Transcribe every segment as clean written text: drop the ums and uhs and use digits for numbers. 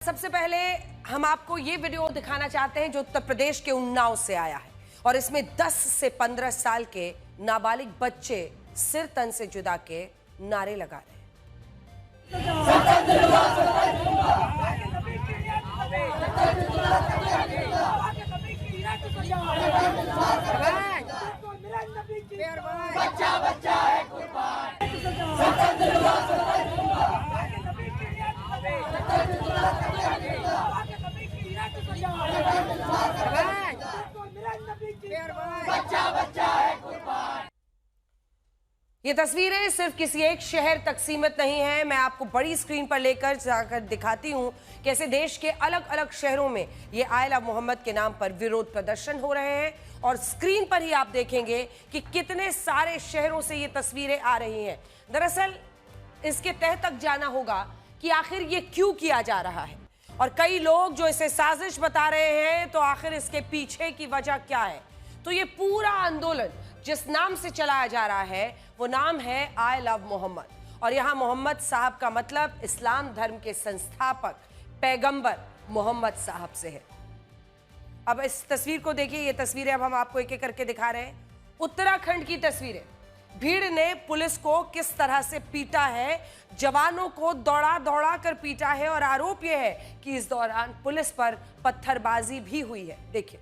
सबसे पहले हम आपको ये वीडियो दिखाना चाहते हैं जो उत्तर प्रदेश के उन्नाव से आया है और इसमें 10 से 15 साल के नाबालिग बच्चे सिर तन से जुदा के नारे लगा रहे हैं। बच्चा बच्चा है कुर्बान। बच्चा बच्चा है कुर्बान। ये तस्वीरें सिर्फ किसी एक शहर तक सीमित नहीं है। मैं आपको बड़ी स्क्रीन पर लेकर जाकर दिखाती हूं कैसे देश के अलग अलग शहरों में ये आई लव मोहम्मद के नाम पर विरोध प्रदर्शन हो रहे हैं और स्क्रीन पर ही आप देखेंगे कि कितने सारे शहरों से ये तस्वीरें आ रही हैं। दरअसल इसके तह तक जाना होगा कि आखिर ये क्यों किया जा रहा है और कई लोग जो इसे साजिश बता रहे हैं, तो आखिर इसके पीछे की वजह क्या है। तो ये पूरा आंदोलन जिस नाम से चलाया जा रहा है वो नाम है आई लव मोहम्मद और यहां मोहम्मद साहब का मतलब इस्लाम धर्म के संस्थापक पैगंबर मोहम्मद साहब से है। अब इस तस्वीर को देखिए, ये तस्वीरें अब हम आपको एक एक करके दिखा रहे हैं। उत्तराखंड की तस्वीरें, भीड़ ने पुलिस को किस तरह से पीटा है, जवानों को दौड़ा दौड़ा कर पीटा है और आरोप यह है कि इस दौरान पुलिस पर पत्थरबाजी भी हुई है। देखिए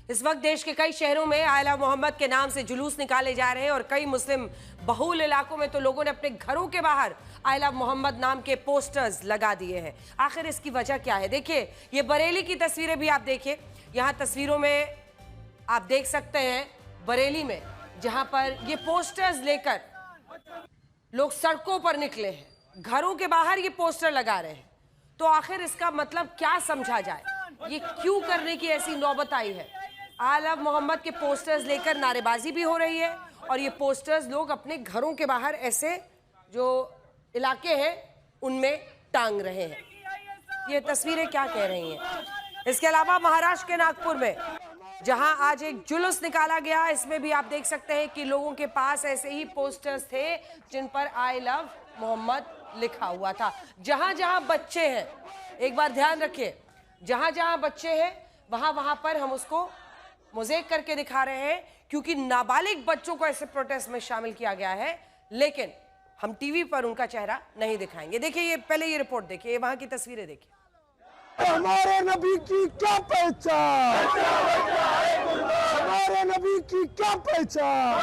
इस वक्त देश के कई शहरों में आई लव मोहम्मद के नाम से जुलूस निकाले जा रहे हैं और कई मुस्लिम बहुल इलाकों में तो लोगों ने अपने घरों के बाहर आई लव मोहम्मद नाम के पोस्टर्स लगा दिए हैं। आखिर इसकी वजह क्या है? देखिए ये बरेली की तस्वीरें भी आप देखिए। यहां तस्वीरों में आप देख सकते हैं बरेली में जहां पर ये पोस्टर्स लेकर लोग सड़कों पर निकले हैं, घरों के बाहर ये पोस्टर लगा रहे हैं। तो आखिर इसका मतलब क्या समझा जाए, ये क्यों करने की ऐसी नौबत आई है? आई लव मोहम्मद के पोस्टर्स लेकर नारेबाजी भी हो रही है और ये पोस्टर्स लोग अपने घरों के बाहर ऐसे जो इलाके हैं उनमें टांग रहे हैं। ये तस्वीरें क्या कह रही हैं? इसके अलावा महाराष्ट्र के नागपुर में जहां आज एक जुलूस निकाला गया, इसमें भी आप देख सकते हैं कि लोगों के पास ऐसे ही पोस्टर्स थे जिन पर आई लव मोहम्मद लिखा हुआ था। जहां जहां बच्चे हैं, एक बार ध्यान रखिए, जहां जहां बच्चे हैं वहां वहां पर हम उसको मोज़ेक करके दिखा रहे हैं क्योंकि नाबालिग बच्चों को ऐसे प्रोटेस्ट में शामिल किया गया है, लेकिन हम टीवी पर उनका चेहरा नहीं दिखाएंगे। देखिए ये पहले ये रिपोर्ट देखिए, वहां की तस्वीरें देखिए। हमारे नबी की क्या पहचान, हमारे नबी की क्या पहचान।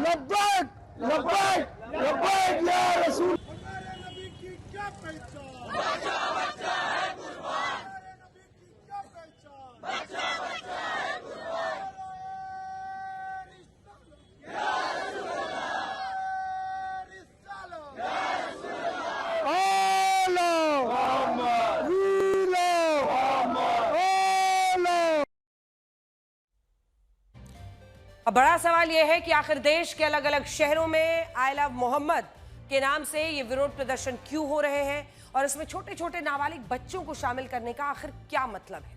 लब्बैक लब्बैक लब्बैक या रसूल। हमारे नबी की क्या पहचान, बच्चा बच्चा है कुर्बान। हमारे नबी की क्या पहचान, बच्चा बच्चा है कुर्बान। या रसूल अल्लाह, या रसूल अल्लाह। अब बड़ा सवाल यह है कि आखिर देश के अलग अलग शहरों में आई लव मोहम्मद के नाम से ये विरोध प्रदर्शन क्यों हो रहे हैं और इसमें छोटे छोटे नाबालिग बच्चों को शामिल करने का आखिर क्या मतलब है?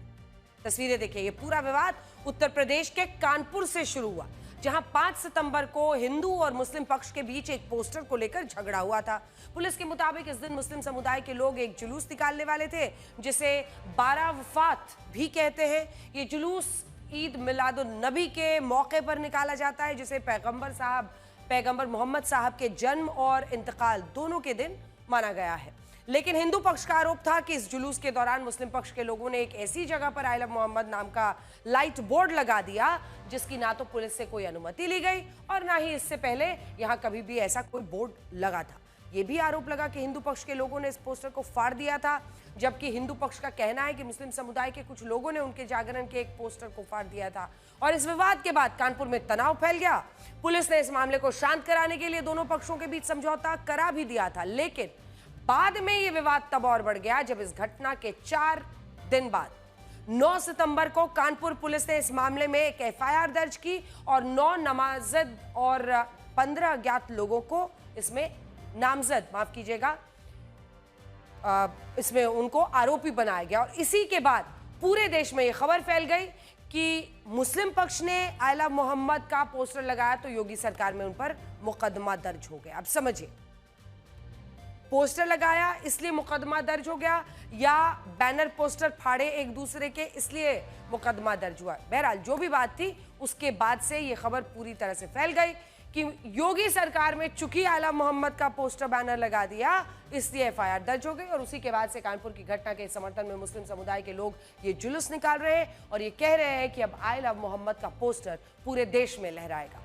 तस्वीरें देखिए। ये पूरा विवाद उत्तर प्रदेश के कानपुर से शुरू हुआ जहां 5 सितंबर को हिंदू और मुस्लिम पक्ष के बीच एक पोस्टर को लेकर झगड़ा हुआ था। पुलिस के मुताबिक इस दिन मुस्लिम समुदाय के लोग एक जुलूस निकालने वाले थे जिसे 12 वफात भी कहते हैं। ये जुलूस ईद मिलादुन नबी के मौके पर निकाला जाता है जिसे पैगंबर मोहम्मद साहब के जन्म और इंतकाल दोनों के दिन माना गया है। लेकिन हिंदू पक्ष का आरोप था कि इस जुलूस के दौरान मुस्लिम पक्ष के लोगों ने एक ऐसी जगह पर आई लव मोहम्मद नाम का लाइट बोर्ड लगा दिया जिसकी ना तो पुलिस से कोई अनुमति ली गई और ना ही इससे पहले यहां कभी भी ऐसा कोई बोर्ड लगा था। यह भी आरोप लगा कि हिंदू पक्ष के लोगों ने इस पोस्टर को फाड़ दिया था, जबकि हिंदू पक्ष का कहना है कि मुस्लिम समुदाय के कुछ लोगों ने उनके जागरण के एक पोस्टर को फाड़ दिया था। और इस विवाद के बाद कानपुर में तनाव फैल गया। पुलिस ने इस मामले को शांत कराने के लिए दोनों पक्षों के बीच समझौता करा भी दिया था, लेकिन बाद में यह विवाद तब और बढ़ गया जब इस घटना के 4 दिन बाद 9 सितंबर को कानपुर पुलिस ने इस मामले में एक एफआईआर दर्ज की और 9 नामजद और 15 अज्ञात लोगों को इसमें नामजद, माफ कीजिएगा, इसमें उनको आरोपी बनाया गया और इसी के बाद पूरे देश में यह खबर फैल गई कि मुस्लिम पक्ष ने आई लव मोहम्मद का पोस्टर लगाया तो योगी सरकार में उन पर मुकदमा दर्ज हो गया। अब समझिए, पोस्टर लगाया इसलिए मुकदमा दर्ज हो गया या बैनर पोस्टर फाड़े एक दूसरे के इसलिए मुकदमा दर्ज हुआ। बहरहाल जो भी बात थी उसके बाद से यह खबर पूरी तरह से फैल गई कि योगी सरकार में चूंकि आई लव मोहम्मद का पोस्टर बैनर लगा दिया इसलिए एफआईआर दर्ज हो गई। और उसी के बाद से कानपुर की घटना के समर्थन में मुस्लिम समुदाय के लोग ये जुलूस निकाल रहे हैं और ये कह रहे हैं कि अब आई लव मोहम्मद का पोस्टर पूरे देश में लहराएगा।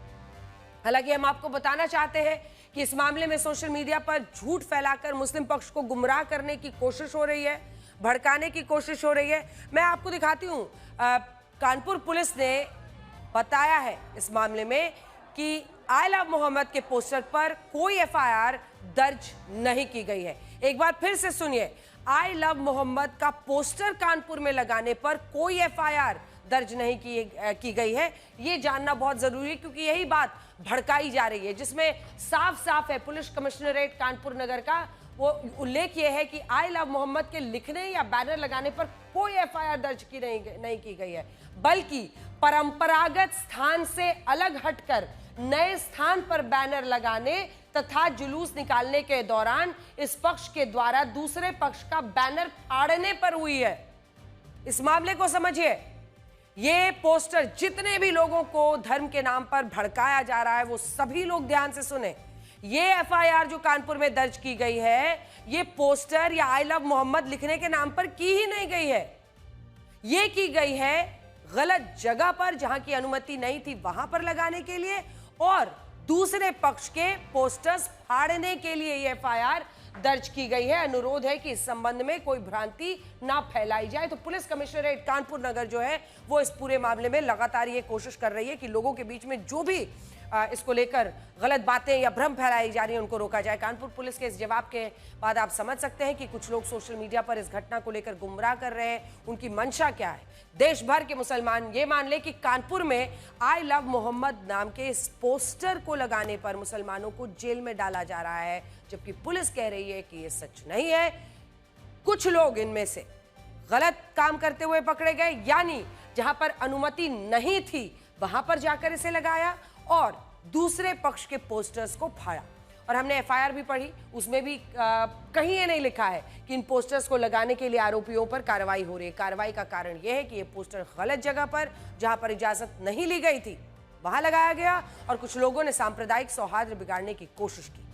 हालांकि हम आपको बताना चाहते हैं कि इस मामले में सोशल मीडिया पर झूठ फैलाकर मुस्लिम पक्ष को गुमराह करने की कोशिश हो रही है, भड़काने की कोशिश हो रही है। मैं आपको दिखाती हूं, कानपुर पुलिस ने बताया है इस मामले में कि आई लव मोहम्मद के पोस्टर पर कोई एफआईआर दर्ज नहीं की गई है। एक बार फिर से सुनिए, आई लव मोहम्मद का पोस्टर कानपुर में लगाने पर कोई एफआईआर दर्ज नहीं की गई है। ये जानना बहुत जरूरी है क्योंकि यही बात भड़काई जा रही है, जिसमें साफ साफ है पुलिस कमिश्नरेट कानपुर नगर का वो उल्लेख ये है कि आई लव मोहम्मद के लिखने या बैनर लगाने पर कोई एफआईआर दर्ज नहीं की गई है, बल्कि परंपरागत स्थान से अलग हटकर नए स्थान पर बैनर लगाने तथा जुलूस निकालने के दौरान इस पक्ष के द्वारा दूसरे पक्ष का बैनर फाड़ने पर हुई है। इस मामले को समझिए, ये पोस्टर जितने भी लोगों को धर्म के नाम पर भड़काया जा रहा है वो सभी लोग ध्यान से सुने। ये एफआईआर जो कानपुर में दर्ज की गई है, ये पोस्टर या आई लव मोहम्मद लिखने के नाम पर की ही नहीं गई है। ये की गई है गलत जगह पर जहां की अनुमति नहीं थी वहां पर लगाने के लिए और दूसरे पक्ष के पोस्टर्स फाड़ने के लिए ये एफआईआर दर्ज की गई है। अनुरोध है कि इस संबंध में कोई भ्रांति ना फैलाई जाए। तो पुलिस कमिश्नरेट कानपुर नगर जो है वो इस पूरे मामले में लगातार ये कोशिश कर रही है कि लोगों के बीच में जो भी इसको लेकर गलत बातें या भ्रम फैलाई जा रही है उनको रोका जाए। कानपुर पुलिस के इस जवाब के बाद आप समझ सकते हैं कि कुछ लोग सोशल मीडिया पर इस घटना को लेकर गुमराह कर रहे हैं, उनकी मंशा क्या है। देश भर के मुसलमान ये मान ले कि कानपुर में आई लव मोहम्मद नाम के इस पोस्टर को लगाने पर मुसलमानों को जेल में डाला जा रहा है, जबकि पुलिस कह रही है कि ये सच नहीं है। कुछ लोग इनमें से गलत काम करते हुए पकड़े गए, यानी जहां पर अनुमति नहीं थी वहां पर जाकर इसे लगाया और दूसरे पक्ष के पोस्टर्स को फाड़ा। और हमने एफआईआर भी पढ़ी, उसमें भी कहीं ये नहीं लिखा है कि इन पोस्टर्स को लगाने के लिए आरोपियों पर कार्रवाई हो रही है। कार्रवाई का कारण यह है कि ये पोस्टर गलत जगह पर जहां पर इजाजत नहीं ली गई थी वहां लगाया गया और कुछ लोगों ने सांप्रदायिक सौहार्द बिगाड़ने की कोशिश की।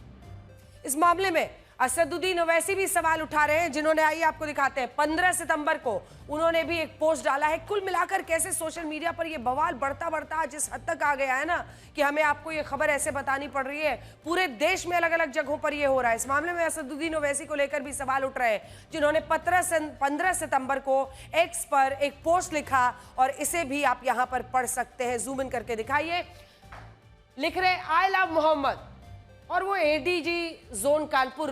इस मामले में असदुद्दीन ओवैसी भी सवाल उठा रहे हैं, जिन्होंने, आइए आपको दिखाते हैं, 15 सितंबर को उन्होंने भी एक पोस्ट डाला है। कुल मिलाकर कैसे सोशल मीडिया पर यह बवाल बढ़ता बढ़ता जिस हद तक आ गया है ना कि हमें आपको यह खबर ऐसे बतानी पड़ रही है। पूरे देश में अलग अलग जगहों पर यह हो रहा है। इस मामले में असदुद्दीन ओवैसी को लेकर भी सवाल उठ रहे हैं, जिन्होंने 15 सितंबर को एक्स पर एक पोस्ट लिखा और इसे भी आप यहां पर पढ़ सकते हैं। जूम इन करके दिखाइए। लिख रहे आई लव मोहम्मद और वो एडीजी जोन कानपुर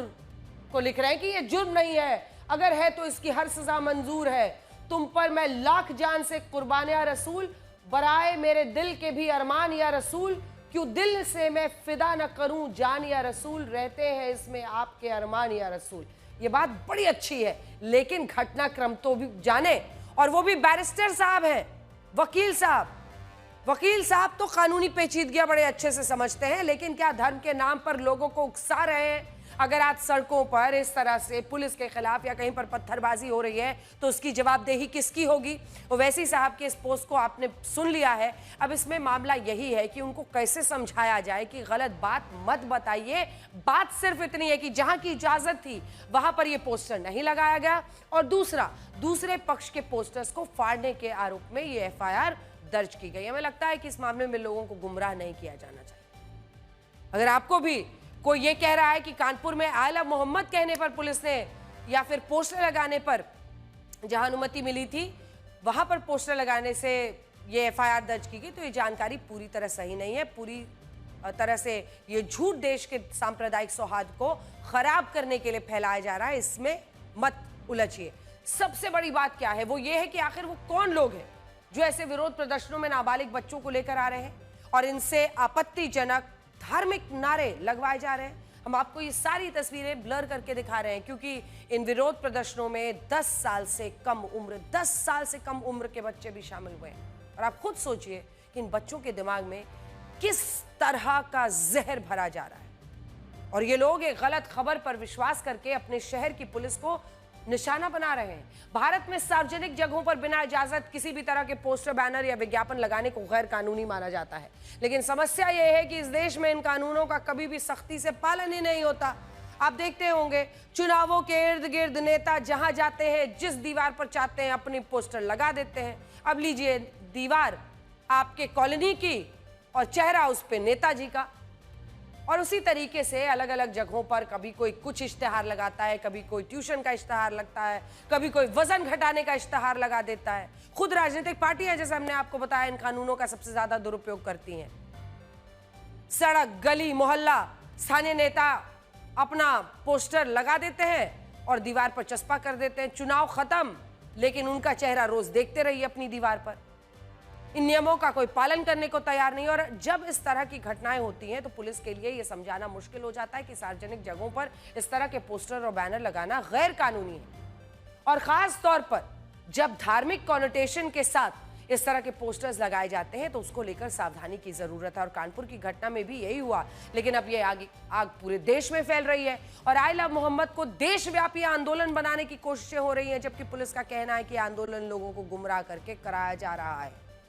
को लिख रहे हैं कि ये जुर्म नहीं है, अगर है तो इसकी हर सजा मंजूर है। तुम पर मैं लाख जान से कुर्बान या रसूल, बराए मेरे दिल के भी अरमान या रसूल, क्यों दिल से मैं फिदा न करूं जान या रसूल, रहते हैं इसमें आपके अरमान या रसूल। ये बात बड़ी अच्छी है, लेकिन घटनाक्रम तो भी जाने, और वो भी बैरिस्टर साहब हैं, वकील साहब। वकील साहब तो कानूनी पेचीदगियां बड़े अच्छे से समझते हैं, लेकिन क्या धर्म के नाम पर लोगों को उकसा रहे हैं? अगर आज सड़कों पर इस तरह से पुलिस के खिलाफ या कहीं पर पत्थरबाजी हो रही है तो उसकी जवाबदेही किसकी होगी? ओवैसी साहब के इस पोस्ट को आपने सुन लिया है। अब इसमें मामला यही है कि उनको कैसे समझाया जाए कि गलत बात मत बताइए। बात सिर्फ इतनी है कि जहां की इजाजत थी वहां पर यह पोस्टर नहीं लगाया गया, और दूसरे पक्ष के पोस्टर्स को फाड़ने के आरोप में यह एफआईआर दर्ज की गई। हमें लगता है कि इस मामले में लोगों को गुमराह नहीं किया जाना चाहिए। अगर आपको भी कोई ये कह रहा है कि कानपुर में आई लव मोहम्मद कहने पर पुलिस ने या फिर पोस्टर लगाने पर जहां अनुमति मिली थी वहां पर पोस्टर लगाने से ये एफआईआर दर्ज की गई, तो ये जानकारी पूरी तरह सही नहीं है। पूरी तरह से ये झूठ देश के सांप्रदायिक सौहार्द को खराब करने के लिए फैलाया जा रहा है। इसमें मत उलझिए। सबसे बड़ी बात क्या है, वो ये है कि आखिर वो कौन लोग हैं जो ऐसे विरोध प्रदर्शनों में नाबालिग बच्चों को लेकर आ रहे हैं और इनसे आपत्तिजनक धार्मिक नारे लगवाए जा रहे हैं। हम आपको ये सारी तस्वीरें ब्लर करके दिखा रहे हैं क्योंकि इन विरोध प्रदर्शनों में 10 साल से कम उम्र के बच्चे भी शामिल हुए हैं। और आप खुद सोचिए कि इन बच्चों के दिमाग में किस तरह का जहर भरा जा रहा है और ये लोग एक गलत खबर पर विश्वास करके अपने शहर की पुलिस को निशाना बना रहे हैं। भारत में सार्वजनिक जगहों पर बिना इजाजत किसी भी तरह के पोस्टर, बैनर या विज्ञापन लगाने को गैर कानूनी माना जाता है, लेकिन समस्या यह है कि इस देश में इन कानूनों का कभी भी सख्ती से पालन ही नहीं होता। आप देखते होंगे चुनावों के इर्द गिर्द नेता जहां जाते हैं, जिस दीवार पर चाहते हैं अपनी पोस्टर लगा देते हैं। अब लीजिए दीवार आपके कॉलोनी की और चेहरा उस पे नेताजी का। और उसी तरीके से अलग अलग जगहों पर कभी कोई कुछ इश्तेहार लगाता है, कभी कोई ट्यूशन का इश्तेहार लगता है, कभी कोई वजन घटाने का इश्तेहार लगा देता है। खुद राजनीतिक पार्टियां, जैसे हमने आपको बताया, इन कानूनों का सबसे ज्यादा दुरुपयोग करती हैं। सड़क, गली, मोहल्ला, स्थानीय नेता अपना पोस्टर लगा देते हैं और दीवार पर चस्पा कर देते हैं। चुनाव खत्म, लेकिन उनका चेहरा रोज देखते रहिए अपनी दीवार पर। इन नियमों का कोई पालन करने को तैयार नहीं। और जब इस तरह की घटनाएं होती हैं तो पुलिस के लिए यह समझाना मुश्किल हो जाता है कि सार्वजनिक जगहों पर इस तरह के पोस्टर और बैनर लगाना गैर कानूनी है। और खास तौर पर जब धार्मिक कॉनोटेशन के साथ इस तरह के पोस्टर्स लगाए जाते हैं तो उसको लेकर सावधानी की जरूरत है। और कानपुर की घटना में भी यही हुआ, लेकिन अब ये आग पूरे देश में फैल रही है और आई लव मोहम्मद को देशव्यापी आंदोलन बनाने की कोशिशें हो रही हैं, जबकि पुलिस का कहना है कि आंदोलन लोगों को गुमराह करके कराया जा रहा है।